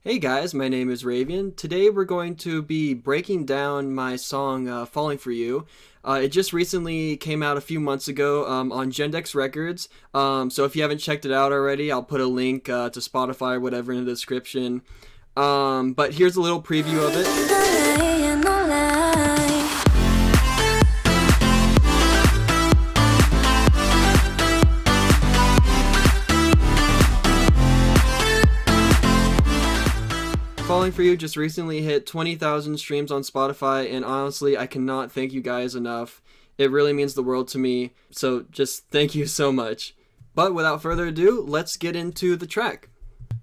Hey guys, my name is Ravian. Today we're going to be breaking down my song Falling For You. It just recently came out a few months ago on Jendex Records. So if you haven't checked it out already, I'll put a link to Spotify or whatever in the description. But here's a little preview of it. Falling For You just recently hit 20,000 streams on Spotify, and honestly, I cannot thank you guys enough. It really means the world to me, so just thank you so much. But without further ado, let's get into the track.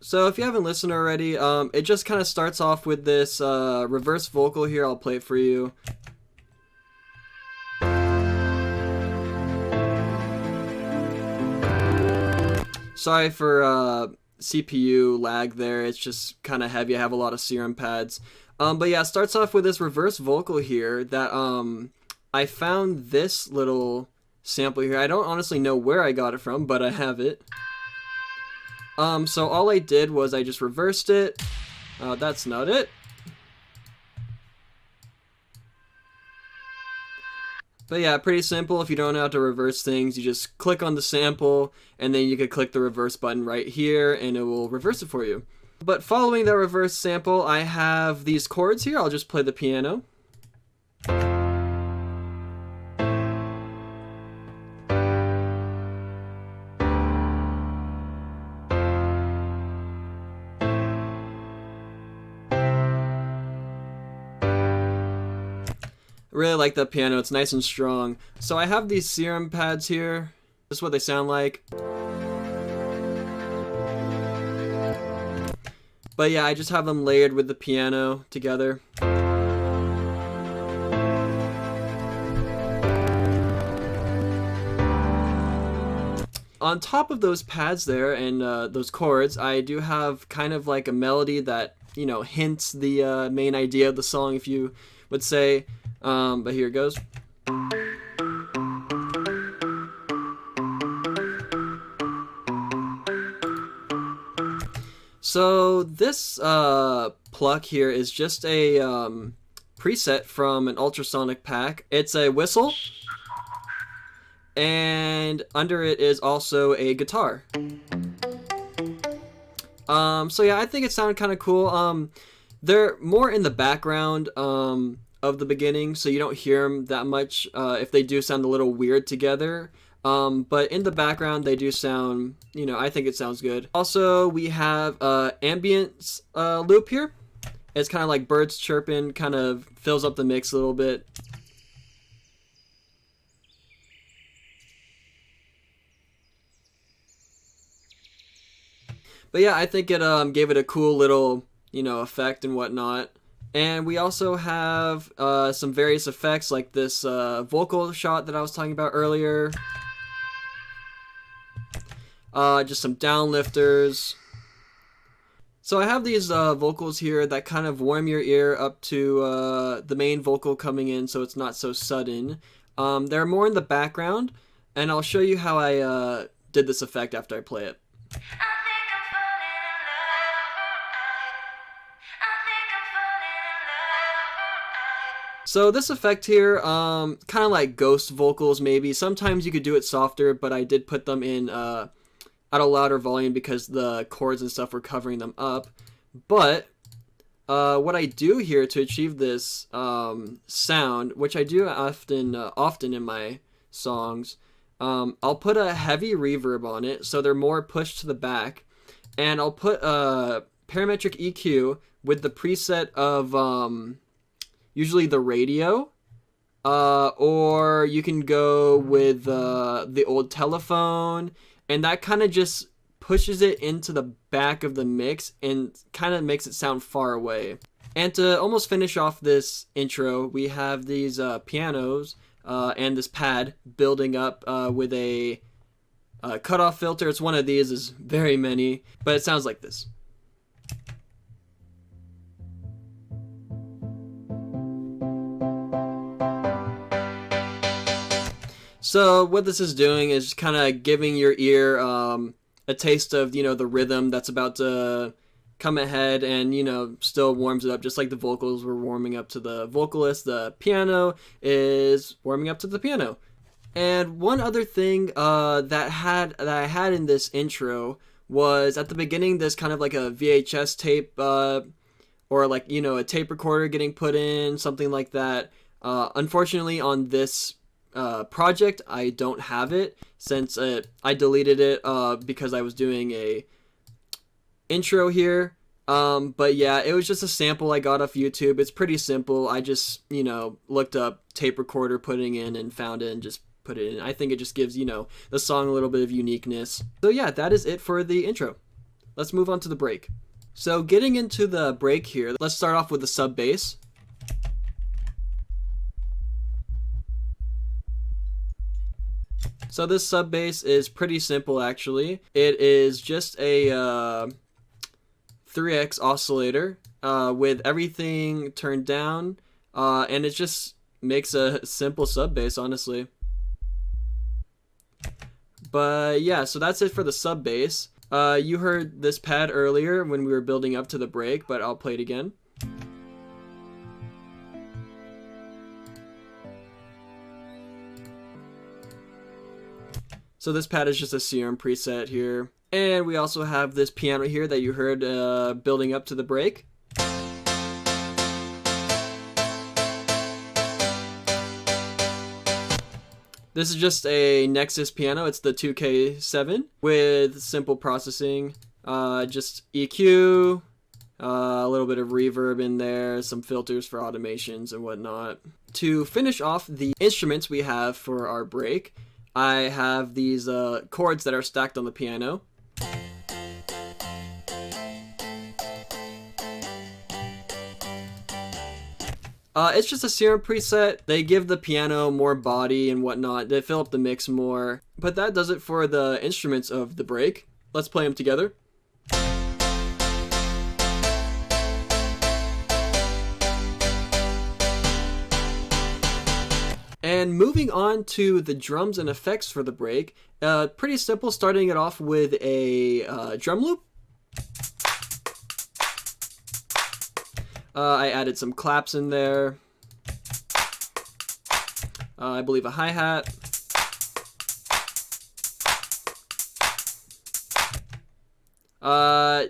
So if you haven't listened already, it just kind of starts off with this reverse vocal here. I'll play it for you. Sorry for CPU lag there. It's just kind of heavy. I have a lot of serum pads. But yeah, it starts off with this reverse vocal here that I found this little sample here. I don't honestly know where I got it from, but I have it. So all I did was I just reversed it. That's not it. But yeah, pretty simple. If you don't know how to reverse things, you just click on the sample, and then you could click the reverse button right here, and it will reverse it for you. But following that reverse sample, I have these chords here. I'll just play the piano. Really like that piano. It's nice and strong. So I have these serum pads here. This is what they sound like. But yeah, I just have them layered with the piano together. On top of those pads there and those chords, I do have kind of like a melody that, you know, hints the main idea of the song, if you would say. But here it goes. So this pluck here is just a preset from an ultrasonic pack. It's a whistle, and under it is also a guitar. So yeah, I think it sounded kind of cool. They're more in the background of the beginning, so you don't hear them that much if they do sound a little weird together. But in the background, they do sound, you know, I think it sounds good. Also, we have ambience loop here. It's kind of like birds chirping, kind of fills up the mix a little bit. But yeah, I think it gave it a cool little, you know, effect and whatnot. And we also have some various effects like this vocal shot that I was talking about earlier. Just some downlifters. So I have these vocals here that kind of warm your ear up to the main vocal coming in, so it's not so sudden. They're more in the background, and I'll show you how I did this effect after I play it. So this effect here, kind of like ghost vocals maybe. Sometimes you could do it softer, but I did put them in at a louder volume because the chords and stuff were covering them up. But what I do here to achieve this sound, which I do often in my songs, I'll put a heavy reverb on it, so they're more pushed to the back, and I'll put a parametric EQ with the preset of usually the radio, or you can go with the old telephone, and that kind of just pushes it into the back of the mix and kind of makes it sound far away. And to almost finish off this intro, we have these pianos and this pad building up with a cutoff filter. It's one of these, there's very many, but it sounds like this. So what this is doing is kind of giving your ear a taste of, you know, the rhythm that's about to come ahead and, still warms it up just like the vocals were warming up to the vocalist. The piano is warming up to the piano. And one other thing that I had in this intro was at the beginning this kind of like a VHS tape or like, a tape recorder getting put in, something like that. Unfortunately, on this project, I don't have it since I deleted it because I was doing a intro here. But yeah, it was just a sample I got off YouTube. It's pretty simple. I just, looked up tape recorder putting in and found it and just put it in. I think it just gives, the song a little bit of uniqueness. So yeah, that is it for the intro. Let's move on to the break. So getting into the break here, let's start off with the sub bass. So this sub bass is pretty simple actually. It is just a 3x oscillator with everything turned down, and it just makes a simple sub bass, honestly. But yeah, so that's it for the sub bass. You heard this pad earlier when we were building up to the break, but I'll play it again. So this pad is just a serum preset here. And we also have this piano here that you heard building up to the break. This is just a Nexus piano. It's the 2K7 with simple processing. Just EQ, a little bit of reverb in there, some filters for automations and whatnot. To finish off the instruments we have for our break, I have these chords that are stacked on the piano. It's just a serum preset. They give the piano more body and whatnot. They fill up the mix more. But that does it for the instruments of the break. Let's play them together. And moving on to the drums and effects for the break, pretty simple, starting it off with a drum loop. I added some claps in there. I believe a hi-hat.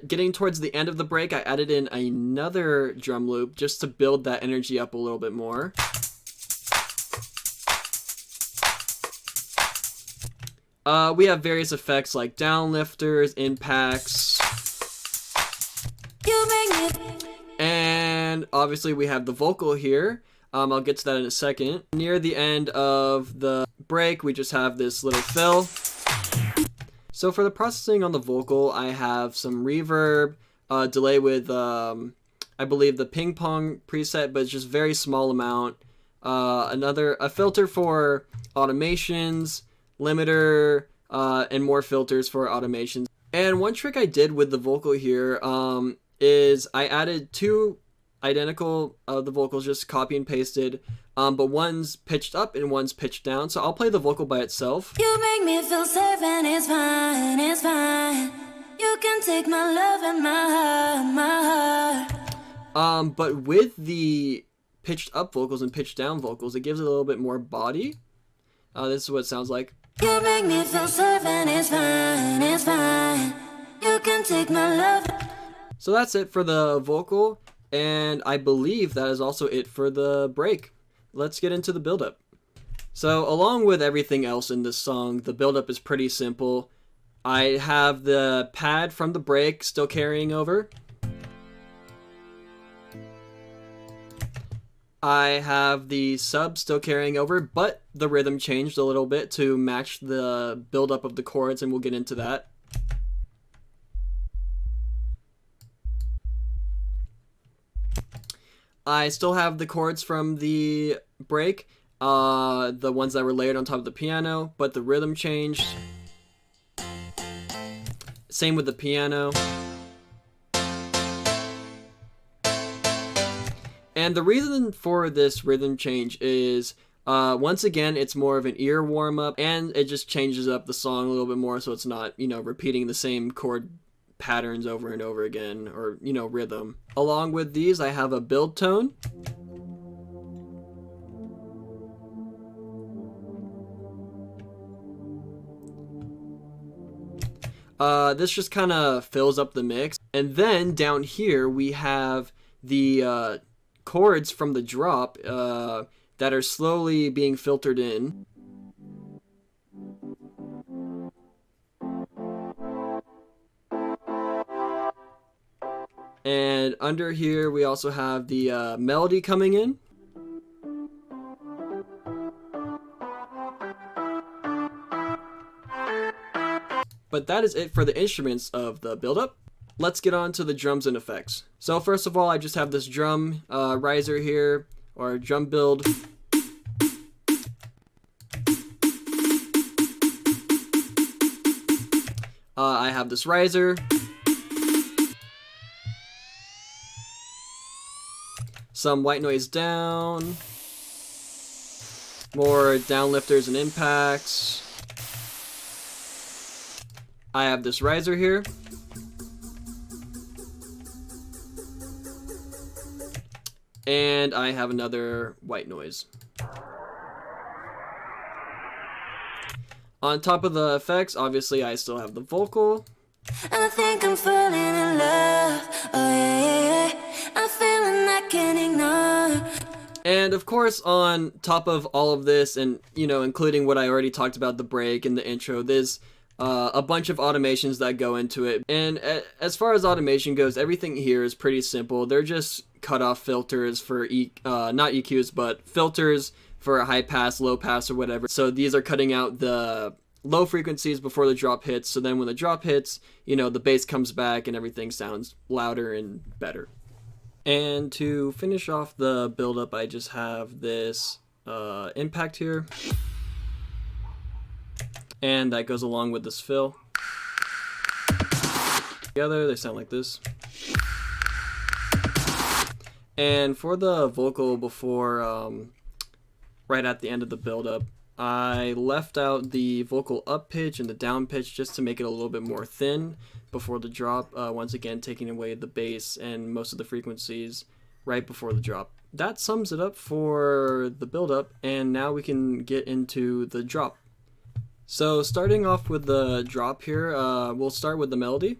Getting towards the end of the break, I added in another drum loop just to build that energy up a little bit more. We have various effects like downlifters, impacts, and obviously we have the vocal here. I'll get to that in a second. Near the end of the break, we just have this little fill. So for the processing on the vocal, I have some reverb, delay with, I believe the ping pong preset, but it's just very small amount. A filter for automations, limiter, and more filters for automations. And one trick I did with the vocal here is I added two identical the vocals, just copy and pasted, but one's pitched up and one's pitched down. So I'll play the vocal by itself. You make me feel safe and it's fine, it's fine. You can take my love and my heart. But with the pitched up vocals and pitched down vocals, it gives it a little bit more body. This is what it sounds like. You make me feel safe and it's fine, it's fine. You can take my love. So that's it for the vocal, and I believe that is also it for the break. Let's get into the build-up. So along with everything else in this song, the build-up is pretty simple. I have the pad from the break still carrying over. I have the sub still carrying over, but the rhythm changed a little bit to match the build-up of the chords, and we'll get into that. I still have the chords from the break, the ones that were layered on top of the piano, but the rhythm changed. Same with the piano. And the reason for this rhythm change is, once again, it's more of an ear warm-up, and it just changes up the song a little bit more so it's not, repeating the same chord patterns over and over again, or rhythm. Along with these, I have a build tone. This just kind of fills up the mix. And then down here we have the chords from the drop that are slowly being filtered in. And under here we also have the melody coming in. But that is it for the instruments of the build-up. Let's get on to the drums and effects. So first of all, I just have this drum riser here, or drum build. I have this riser. Some white noise down. More downlifters and impacts. I have this riser here. And I have another white noise. On top of the effects, obviously I still have the vocal. I think I'm falling in love. Oh yeah, yeah, yeah. I'm feeling I can't ignore. And of course, on top of all of this, and including what I already talked about, the break and the intro, there's a bunch of automations that go into it. And as far as automation goes, everything here is pretty simple. They're just cutoff filters for not EQs, but filters for a high pass, low pass, or whatever. So these are cutting out the low frequencies before the drop hits. So then when the drop hits, the bass comes back and everything sounds louder and better. And to finish off the buildup, I just have this impact here. And that goes along with this fill. Together, they sound like this. And for the vocal before, right at the end of the buildup, I left out the vocal up pitch and the down pitch just to make it a little bit more thin before the drop, once again taking away the bass and most of the frequencies right before the drop. That sums it up for the buildup, and now we can get into the drop. So starting off with the drop here, we'll start with the melody.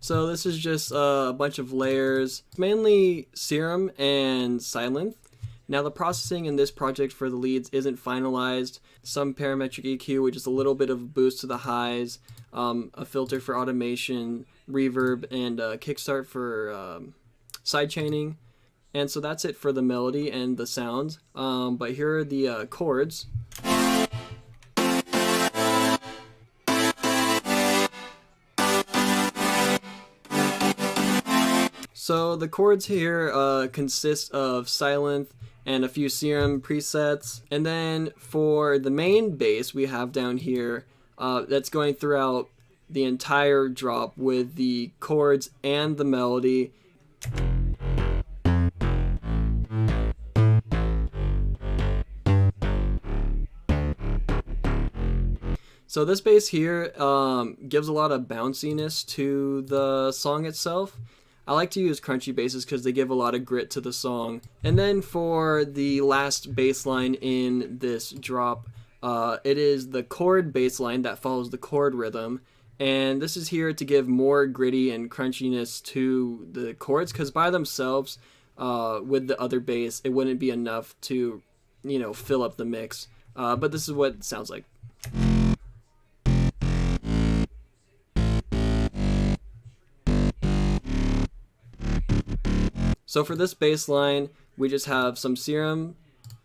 So this is just a bunch of layers, mainly serum and silent. Now the processing in this project for the leads isn't finalized. Some parametric EQ, which is a little bit of a boost to the highs, a filter for automation, reverb, and kickstart for sidechaining. And so that's it for the melody and the sounds. But here are the chords. So the chords here consist of silent and a few serum presets. And then for the main bass we have down here that's going throughout the entire drop with the chords and the melody. So this bass here gives a lot of bounciness to the song itself. I like to use crunchy basses because they give a lot of grit to the song. And then for the last bass line in this drop, it is the chord bass line that follows the chord rhythm. And this is here to give more gritty and crunchiness to the chords, because by themselves, with the other bass, it wouldn't be enough to, fill up the mix. But this is what it sounds like. So for this bass line, we just have some serum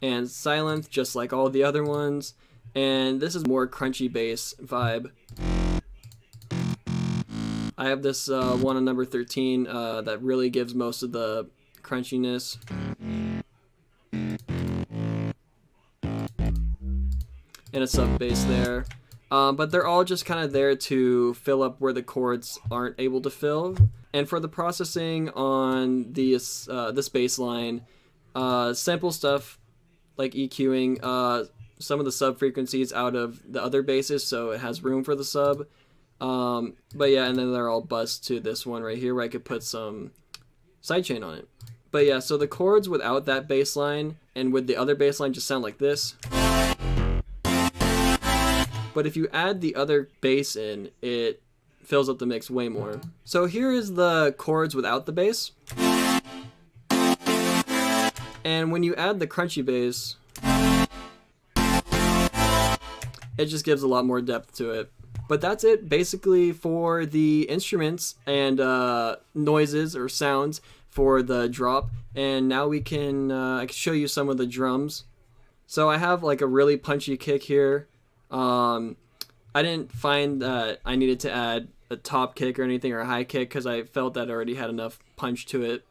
and silent, just like all the other ones. And this is more crunchy bass vibe. I have this one on number 13 that really gives most of the crunchiness. And a sub bass there. But they're all just kind of there to fill up where the chords aren't able to fill. And for the processing on this bass line, simple stuff like EQing some of the sub frequencies out of the other basses so it has room for the sub. But yeah, and then they're all bussed to this one right here where I could put some sidechain on it. But yeah, so the chords without that bass line and with the other bass line just sound like this. But if you add the other bass in, it fills up the mix way more. So here is the chords without the bass. And when you add the crunchy bass, it just gives a lot more depth to it. But that's it basically for the instruments and noises or sounds for the drop. And now I can show you some of the drums. So I have like a really punchy kick here. I didn't find that I needed to add a top kick or anything or a high kick because I felt that I already had enough punch to it.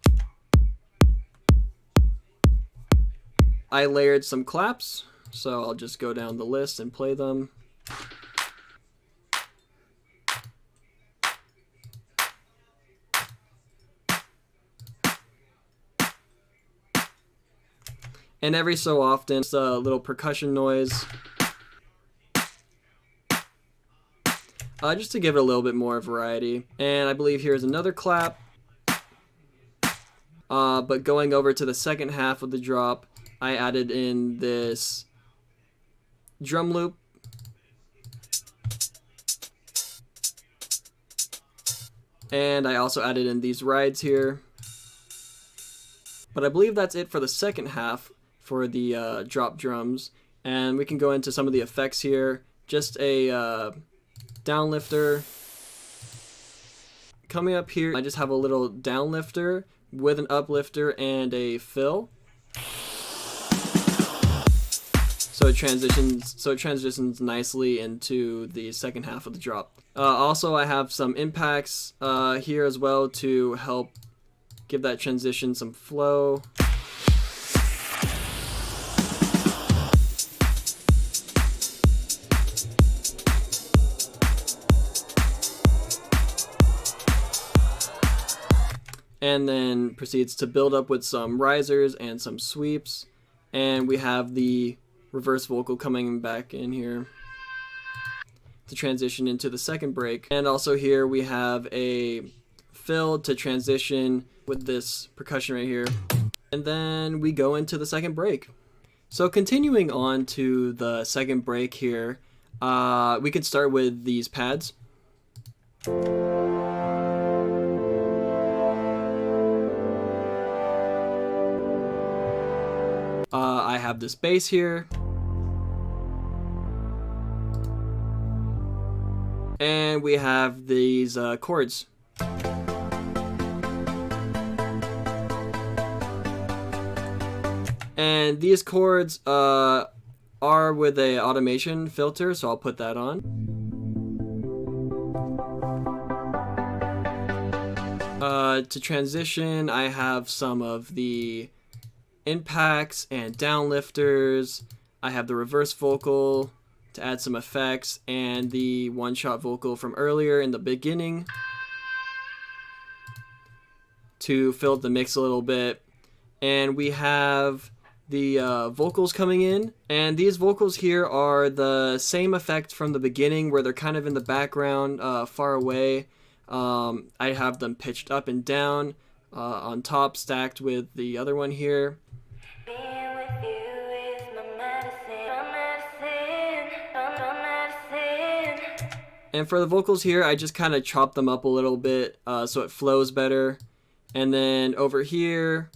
I layered some claps, so I'll just go down the list and play them. And every so often, it's a little percussion noise. Just to give it a little bit more variety. And I believe here's another clap. But going over to the second half of the drop, I added in this drum loop. And I also added in these rides here. But I believe that's it for the second half for the drop drums. And we can go into some of the effects here. Just a downlifter. Coming up here, I just have a little downlifter with an uplifter and a fill. So it transitions nicely into the second half of the drop. Also, I have some impacts here as well to help give that transition some flow. And then proceeds to build up with some risers and some sweeps. And we have the reverse vocal coming back in here to transition into the second break. And also here we have a fill to transition with this percussion right here. And then we go into the second break. So continuing on to the second break here, we could start with these pads. I have this bass here. And we have these chords. And these chords are with a automation filter, so I'll put that on. To transition, I have some of the impacts and downlifters. I have the reverse vocal to add some effects and the one-shot vocal from earlier in the beginning to fill up the mix a little bit. And we have the vocals coming in, and these vocals here are the same effect from the beginning where they're kind of in the background, far away. I have them pitched up and down on top, stacked with the other one here. And for the vocals here, I just kind of chop them up a little bit so it flows better. And then over here,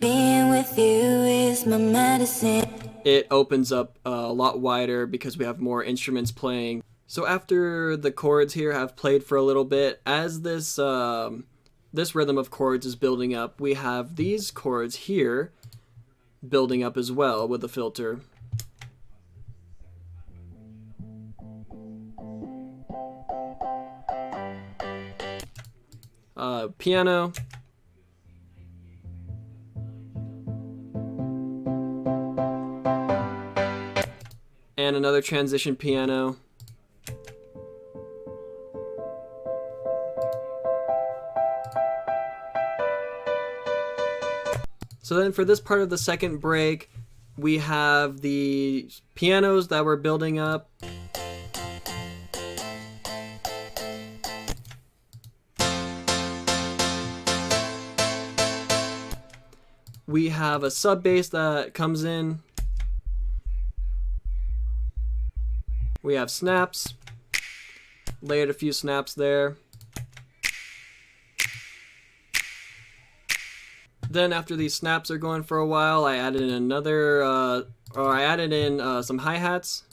being with you is my medicine. It opens up a lot wider because we have more instruments playing. So after the chords here have played for a little bit, as this this rhythm of chords is building up, we have these chords here building up as well with the filter. Piano. And another transition piano. So then for this part of the second break, we have the pianos that we're building up. We have a sub bass that comes in. We have snaps. Layered a few snaps there. Then after these snaps are going for a while, I added in some hi-hats.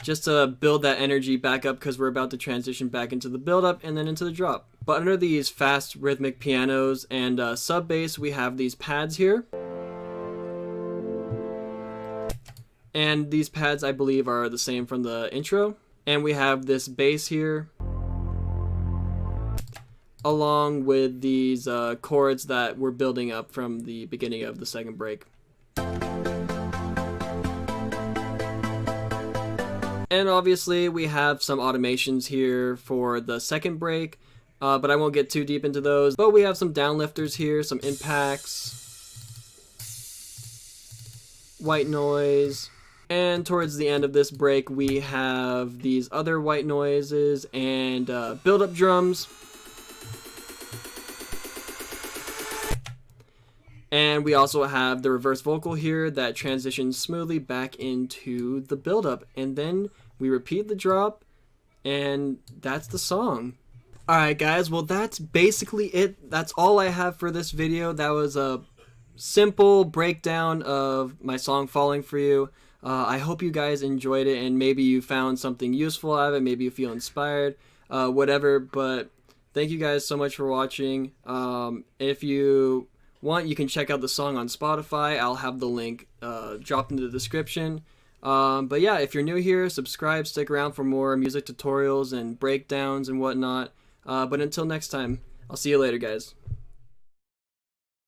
Just to build that energy back up, because we're about to transition back into the build-up and then into the drop. But under these fast rhythmic pianos and sub bass, we have these pads here. And these pads, I believe, are the same from the intro. And we have this bass here, along with these chords that we're building up from the beginning of the second break. And obviously we have some automations here for the second break, but I won't get too deep into those. But we have some downlifters here, some impacts, white noise, and towards the end of this break we have these other white noises and build-up drums. And we also have the reverse vocal here that transitions smoothly back into the build-up. And then we repeat the drop, and that's the song. Alright guys, well that's basically it. That's all I have for this video. That was a simple breakdown of my song Falling For You. I hope you guys enjoyed it, and maybe you found something useful out of it. Maybe you feel inspired, whatever. But thank you guys so much for watching. If you want, you can check out the song on Spotify. I'll have the link dropped in the description. But yeah, if you're new here, subscribe, stick around for more music tutorials and breakdowns and whatnot. But until next time, I'll see you later, guys.